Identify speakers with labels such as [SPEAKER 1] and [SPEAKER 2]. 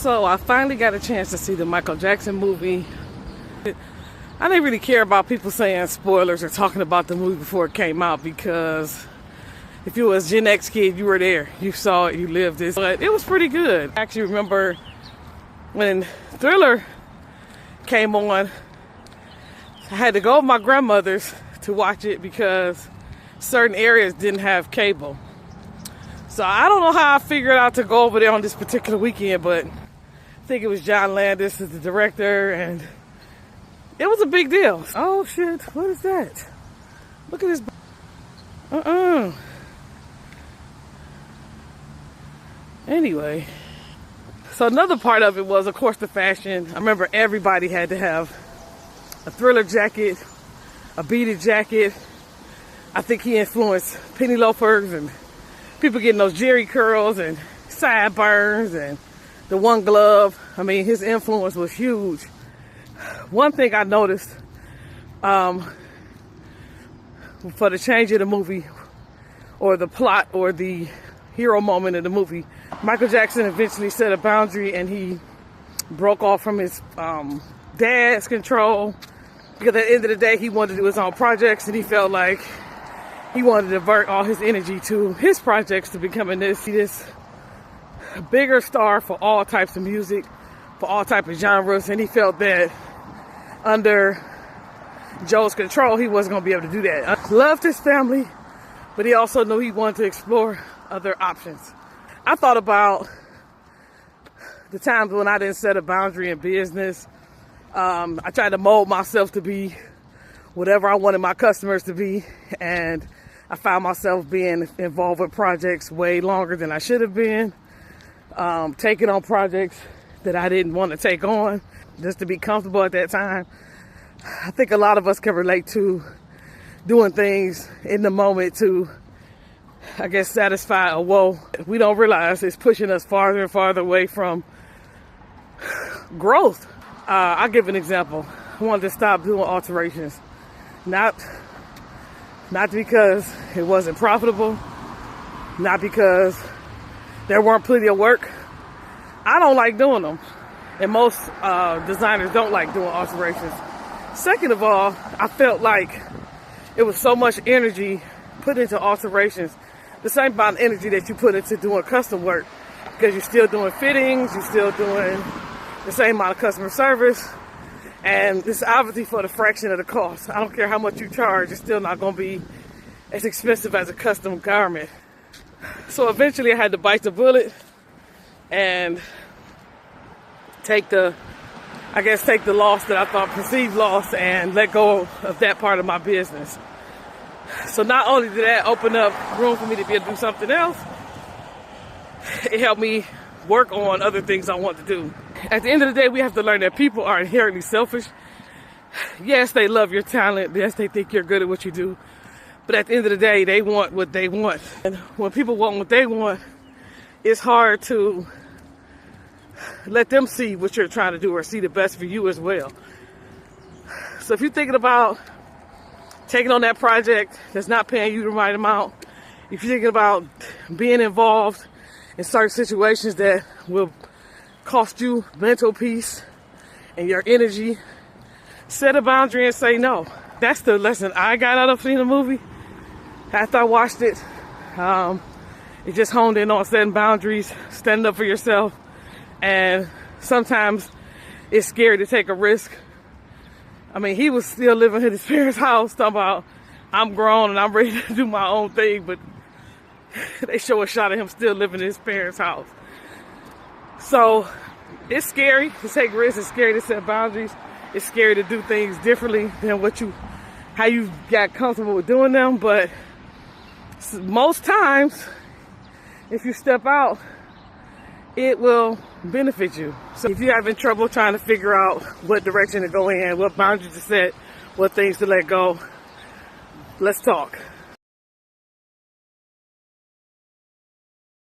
[SPEAKER 1] So I finally got a chance to see the Michael Jackson movie. I didn't really care about people saying spoilers or talking about the movie before it came out, because if you was a Gen X kid, you were there. You saw it, you lived it. But it was pretty good. I actually remember when Thriller came on, I had to go with my grandmother's to watch it because certain areas didn't have cable. So I don't know how I figured out to go over there on this particular weekend, but I think it was John Landis as the director, and it was a big deal. Oh shit, what is that? Look at this. Anyway, so another part of it was, of course, the fashion. I remember everybody had to have a Thriller jacket, a beaded jacket. I think he influenced penny loafers and people getting those Jerry curls and sideburns and the one glove. I mean, his influence was huge. One thing I noticed for the change of the movie, or the plot, or the hero moment of the movie, Michael Jackson eventually set a boundary and he broke off from his dad's control, because at the end of the day he wanted to do his own projects, and he felt like he wanted to divert all his energy to his projects, to becoming this bigger star for all types of music, for all types of genres. And he felt that under Joe's control, he wasn't going to be able to do that. Loved his family, but he also knew he wanted to explore other options. I thought about the times when I didn't set a boundary in business. I tried to mold myself to be whatever I wanted my customers to be, and I found myself being involved with projects way longer than I should have been, taking on projects that I didn't want to take on just to be comfortable at that time. I think a lot of us can relate to doing things in the moment to, I guess, satisfy a woe. We don't realize it's pushing us farther and farther away from growth. I'll give an example. I wanted to stop doing alterations. Not because it wasn't profitable, not because there weren't plenty of work. I don't like doing them, and most designers don't like doing alterations. Second of all, I felt like it was so much energy put into alterations, the same amount of energy that you put into doing custom work, because you're still doing fittings, you're still doing the same amount of customer service, and it's obviously for the fraction of the cost. I don't care how much you charge, it's still not going to be as expensive as a custom garment. So eventually I had to bite the bullet and take the loss that I thought perceived loss, and let go of that part of my business. So not only did that open up room for me to be able to do something else, it helped me work on other things I want to do. At the end of the day, we have to learn that people are inherently selfish. Yes, they love your talent. Yes, they think you're good at what you do. But at the end of the day, they want what they want. And when people want what they want, it's hard to let them see what you're trying to do, or see the best for you as well. So if you're thinking about taking on that project that's not paying you the right amount, if you're thinking about being involved in certain situations that will cost you mental peace and your energy, set a boundary and say no. That's the lesson I got out of seeing the movie. After I watched it, it just honed in on setting boundaries, standing up for yourself, and sometimes it's scary to take a risk. I mean, he was still living in his parents' house, talking about, I'm grown and I'm ready to do my own thing, but they show a shot of him still living in his parents' house. So it's scary to take risks. It's scary to set boundaries. It's scary to do things differently than how you got comfortable with doing them. But most times, if you step out, it will benefit you. So if you're having trouble trying to figure out what direction to go in, what boundaries to set, what things to let go, let's talk.